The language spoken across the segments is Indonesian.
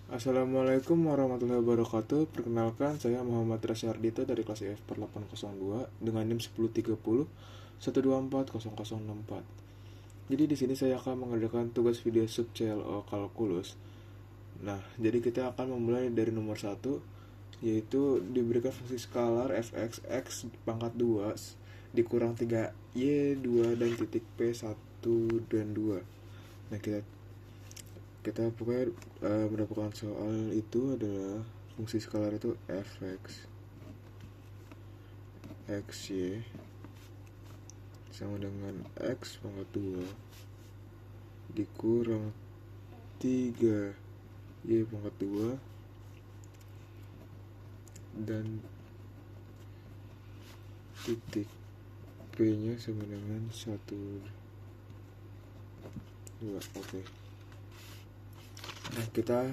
Assalamualaikum warahmatullahi wabarakatuh. Perkenalkan, saya Muhammad Rasyardito dari kelas IF per 802 dengan NIM 1030 1240064. Jadi di sini saya akan mengerjakan tugas video sub CLO kalkulus. Nah, jadi kita akan memulai dari nomor 1, yaitu diberikan fungsi skalar fx x pangkat 2 dikurang 3y2 dan titik p 1 dan 2. Nah, kita pokoknya mendapatkan soal itu adalah fungsi skalar itu fx xy sama dengan x pangkat 2 dikurang 3y pangkat 2 dan titik p nya sama dengan 1 2. Oke. Nah, kita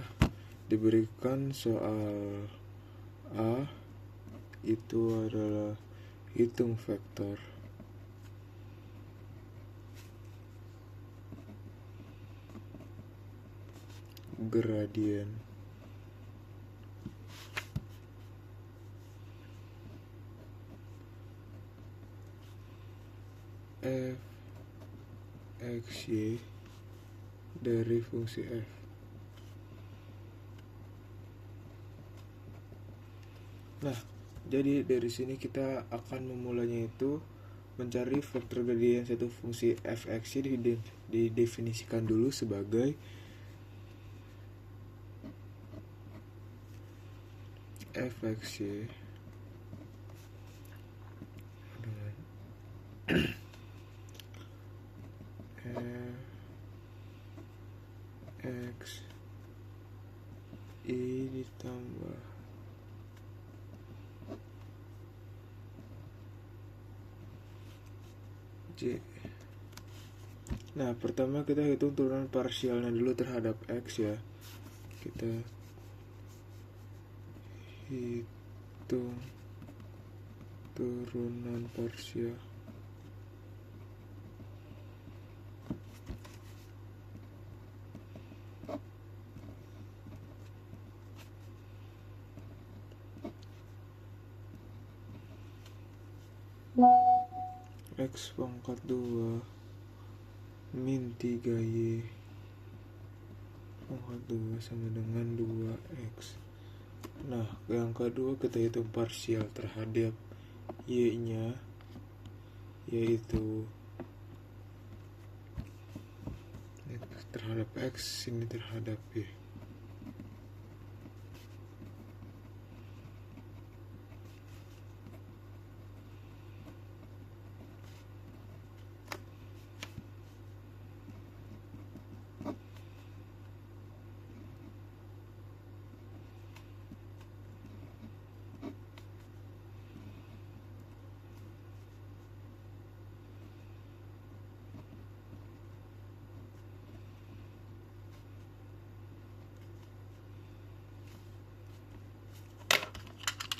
diberikan soal A itu adalah hitung vektor gradien f xy dari fungsi f. Nah, jadi dari sini kita akan memulainya itu mencari vektor gradien satu fungsi fx didefinisikan dulu sebagai fxy dengan x i ditambah j. Nah, pertama kita hitung turunan parsialnya dulu terhadap x ya. Kita hitung turunan parsial x pangkat 2 min 3y pangkat 2 sama dengan 2x. Nah, yang kedua kita hitung parsial terhadap y nya, yaitu terhadap x ini terhadap y.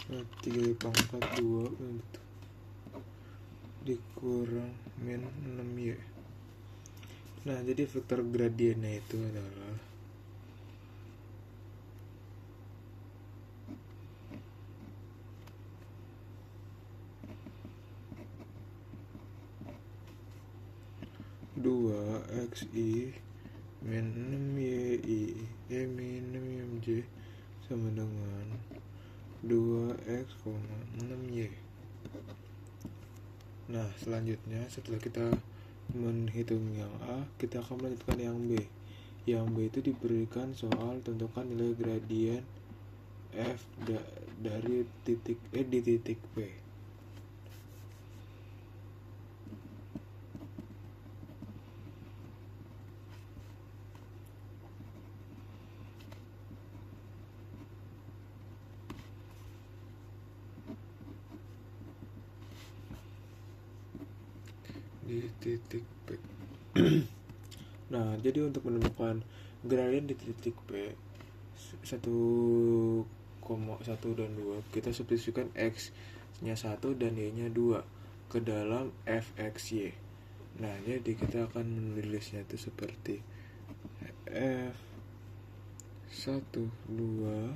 Nah, 3 pangkat 2 dikurang min 6y. Nah, jadi vektor gradiennya itu adalah dua xi min 6y min 6mj sama dengan 2x, 6y. Nah, selanjutnya setelah kita menghitung yang A, kita akan melanjutkan yang B. Yang B itu diberikan soal tentukan nilai gradien f dari titik di titik P. Di titik P. Nah, jadi untuk menemukan gradien di titik P 1,1 dan 2, kita substitusikan x nya 1 dan y nya 2 ke dalam fxy. Nah, jadi kita akan menulisnya itu seperti f 1, 2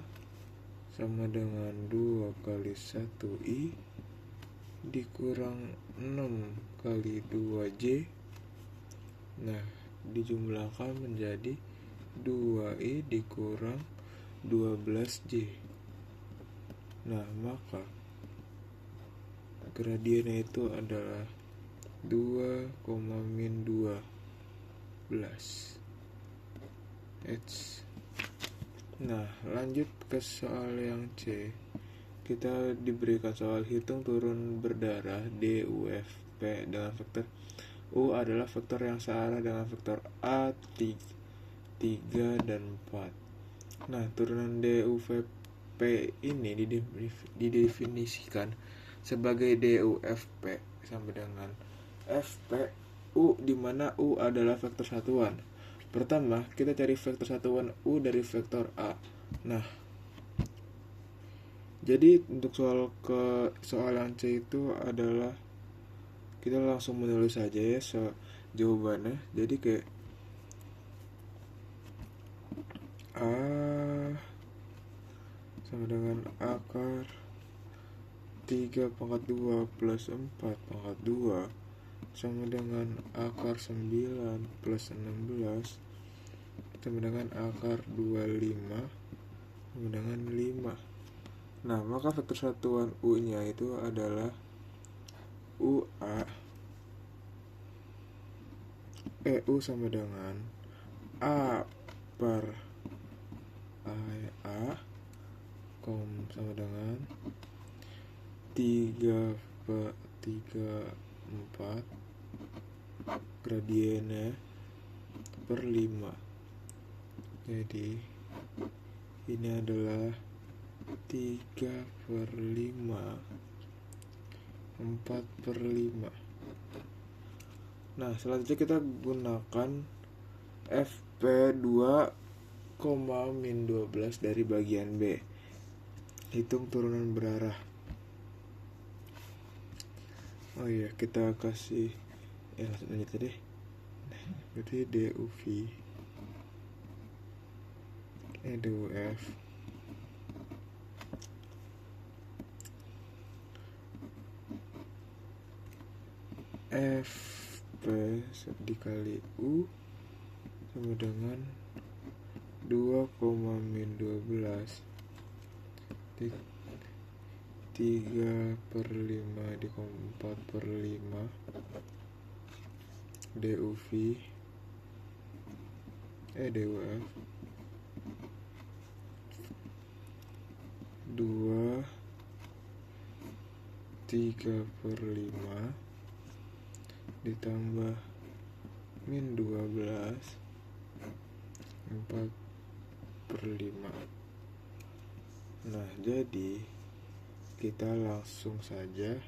sama dengan 2 kali 1i dikurang 6 kali 2j. Nah, dijumlahkan menjadi 2i dikurang 12j. Nah, maka gradiennya itu adalah 2, min 12 H. Nah, lanjut ke soal yang C. Kita diberikan soal hitung turun berdarah DUFP dengan vektor U adalah vektor yang searah dengan vektor A 3 dan 4. Nah, turunan DUVP ini didefinisikan sebagai DUFP sama dengan FP U, di mana U adalah vektor satuan. Pertama, kita cari vektor satuan U dari vektor A. Nah, jadi untuk soal yang C itu adalah kita langsung menulis saja ya jawabannya. Jadi kayak A sama dengan akar 3 pangkat 2 plus 4 pangkat 2 sama dengan akar 9 plus 16 sama dengan akar 25 sama dengan 5. Nah, maka vektor satuan U-nya itu adalah UA U sama dengan A per A sama dengan 3 per 4 gradiennya per 5. Jadi ini adalah 3 per 5 4 per 5. Nah, selanjutnya kita gunakan FP2, min 12 dari bagian B. Hitung turunan berarah. Oh iya, kita kasih lanjut deh. Berarti DUV DUF FP dikali U sama dengan 2, min 12 3 per 5 dikali 4 per 5 DUV DUF 2 3 per 5 ditambah min 12 4 per 5. Nah, jadi kita langsung saja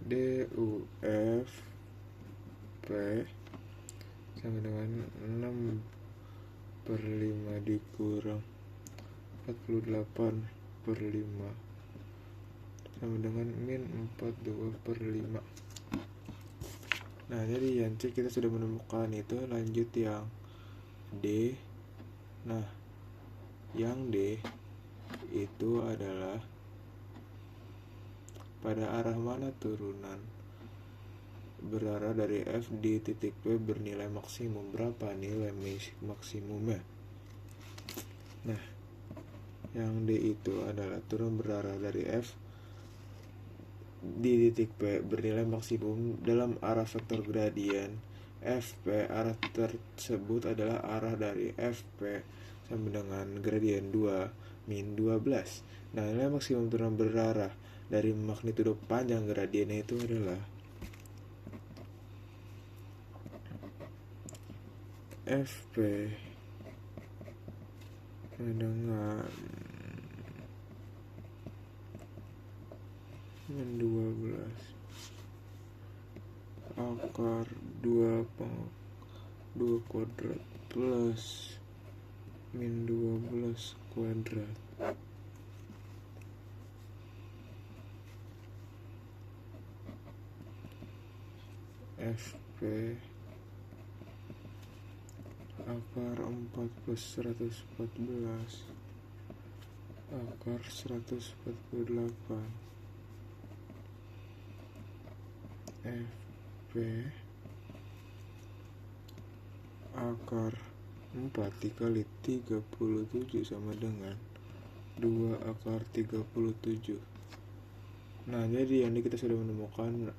DUF P sama dengan 6 per 5 dikurang 48 per 5 sama dengan min 42 per 5. Nah, jadi yang C kita sudah menemukan itu. Lanjut yang D. Nah, yang D itu adalah pada arah mana turunan berarah dari F di titik P bernilai maksimum. Berapa nilai maksimumnya? Nah, yang D itu adalah turun berarah dari F di titik P bernilai maksimum dalam arah vektor gradien FP. Arah tersebut adalah arah dari FP sama dengan gradien 2 min 12. Nah, nilai maksimum turunan berarah dari magnitudo panjang gradiennya itu adalah FP dengan min 12 akar 2 kuadrat plus min 12 kuadrat. FP akar 4 plus 114 akar 148 FP akar 4 dikali 37 sama dengan 2 akar 37. Nah, jadi yang ini kita sudah menemukan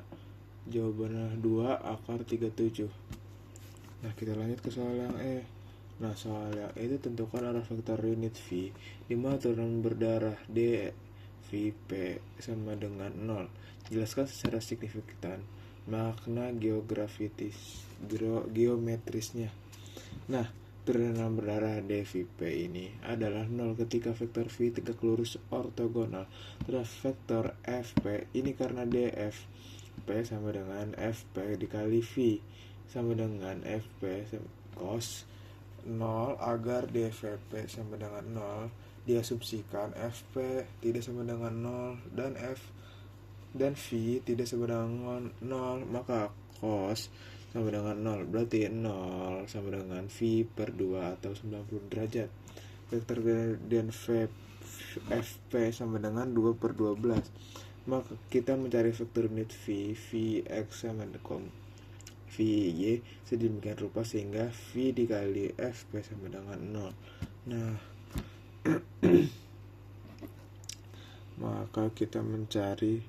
jawabannya 2 akar 37. Nah, kita lanjut ke soal yang E. Nah, soal yang E itu tentukan arah vektor unit V di mana turunan berdarah D V P sama dengan 0. Jelaskan secara signifikan makna geometrisnya. Nah, turunan berdarah dVP ini adalah 0 ketika vektor V tegak lurus ortogonal terhadap vektor FP. Ini karena DF P sama dengan FP dikali V sama dengan FP cos 0 agar dVP sama dengan 0. Diasumsikan FP tidak sama dengan 0 dan V tidak sama dengan 0, maka cos sama dengan 0, berarti 0 sama dengan V per 2 atau 90 derajat. Vektor gradien FP sama dengan 2 per 12. Maka kita mencari vektor unit Vx sama dengan Vy sedemikian rupa sehingga V dikali FP sama dengan 0. Nah, maka kita mencari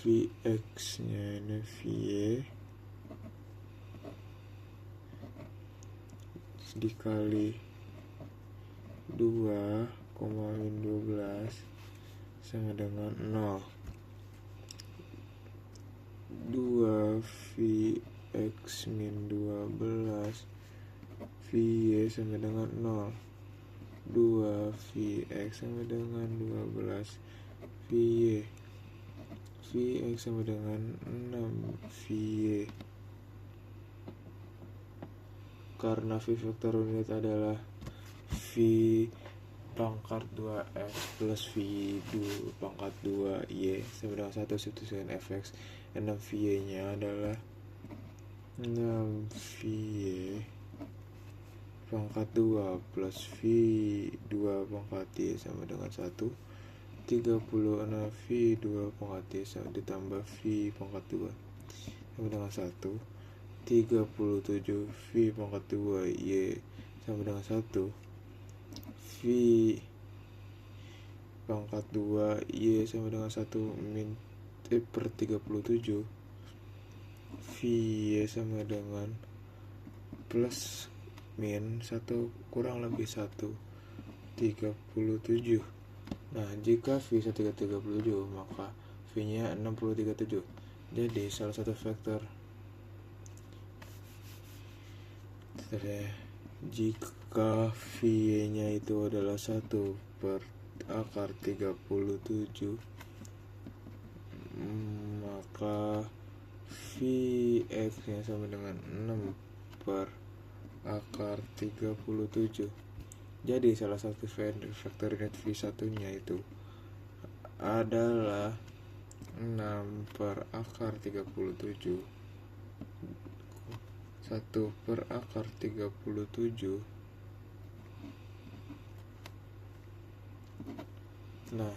Vx nya ini Vy dikali 2, 12 sama dengan 0. 2 Vx min 12 Vy sama dengan 0. 2 Vx sama dengan 12 Vy. Vx sama dengan 6 Vy. Karena V vektor unit adalah V pangkat 2X plus V pangkat 2Y sama dengan 1 substitusikan Fx. 6 Vy nya adalah 6 Vy pangkat 2 plus V 2 pangkat Y sama dengan 1. 36 V 2 pangkat Y sama ditambah V pangkat 2 sama dengan 1. 37 V pangkat 2 Y sama dengan 1. V pangkat 2 Y sama dengan 1 min per 37. V Y sama dengan plus min 1 kurang lebih 1 37. Nah, jika V 137 maka V nya 637. Jadi salah satu vektor jika V nya itu adalah 1 per akar 37, maka Vx nya sama dengan 6 per akar 37. Jadi salah satu vektor unit V1 nya itu adalah 6 per akar 37. 1 per akar 37. Nah,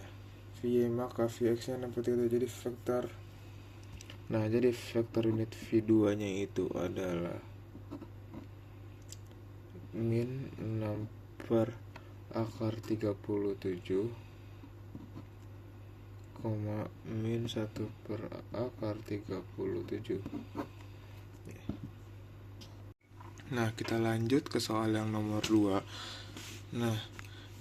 Vy maka Vx nya 6 jadi vektor. Nah, jadi vektor unit V2 nya itu adalah min 6 per akar 37, min 1 per akar 37. Nah, kita lanjut ke soal yang nomor 2. Nah,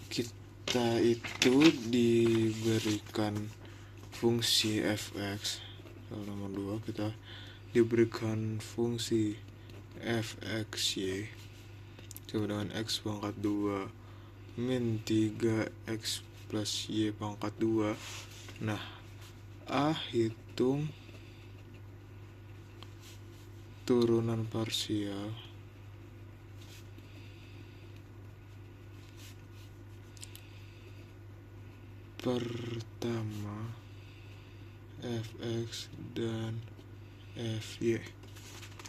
kita itu diberikan fungsi fx. Soal nomor 2 kita diberikan fungsi fxy sama dengan x pangkat 2 min 3x plus y pangkat 2. Nah, A hitung turunan parsial pertama fx dan fy.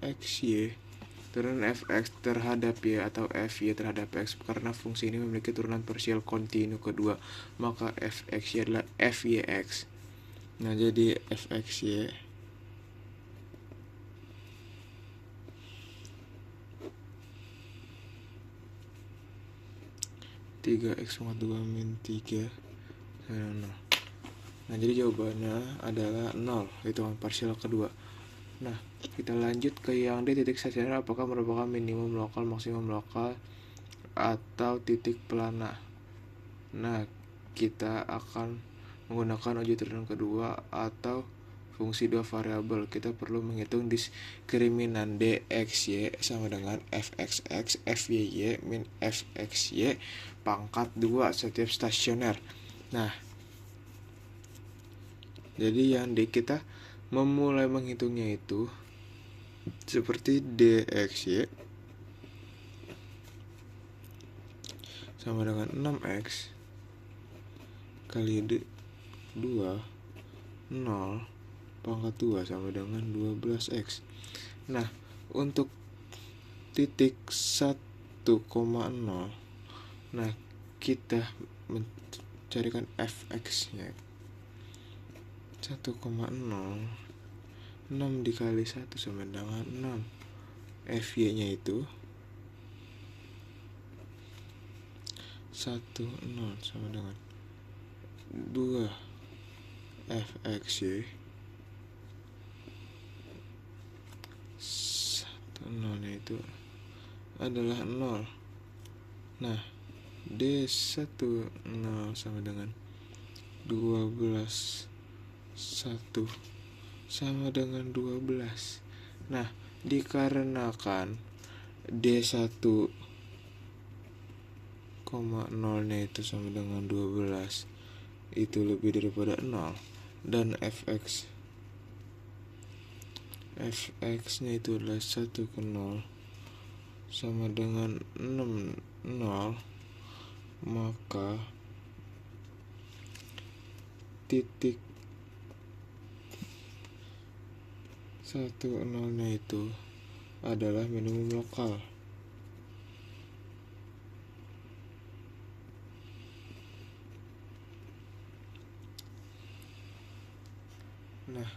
fxy, turunan fx terhadap y atau fy terhadap x, karena fungsi ini memiliki turunan parsial kontinu kedua, maka fxy adalah fyx. Nah, jadi fxy 3x pangkat 2 min 3 sama 0. Nah, jadi jawabannya adalah 0, hitungan parsial kedua. Nah, kita lanjut ke yang D titik stasioner, apakah merupakan minimum lokal, maksimum lokal, atau titik pelana. Nah, kita akan menggunakan uji turunan kedua atau fungsi dua variabel. Kita perlu menghitung diskriminan dxy sama dengan fxx fyy min fxy pangkat 2 setiap stasioner. Nah, jadi yang D kita memulai menghitungnya itu seperti dxy sama dengan 6x kali 2 0 pangkat 2 sama dengan 12x. Nah, untuk titik 1,0, nah kita mencarikan fx nya 1,0, 6 dikali 1 sama dengan 6, fy nya itu 10 sama dengan 2 fxy 10 nya itu adalah 0. Nah, D10 sama dengan 12 1 sama dengan 12. Nah, dikarenakan D1,0 nya itu sama dengan 12 itu lebih daripada 0, dan fx nya itu adalah 1,0 sama dengan 6 0, maka titik 10 nya itu adalah minimum lokal. Nah,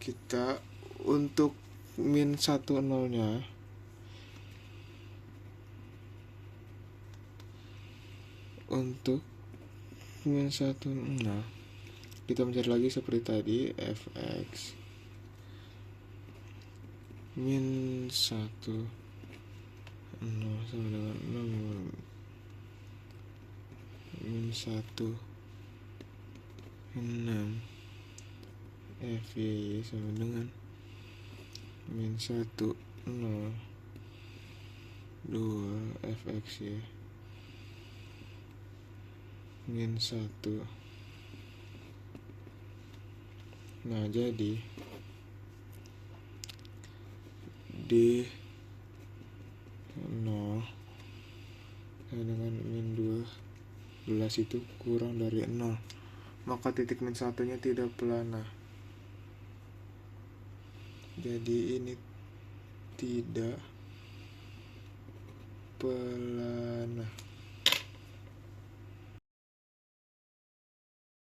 kita untuk min 10 nya kita mencari lagi seperti tadi, fx min 1 0 sama dengan 6 min 1 6 fy sama dengan min 1 0 2 fxy min 1. Nah, jadi D 0 dengan min 12 itu kurang dari 0, maka titik min 1 nya tidak pelana. Jadi ini tidak pelana.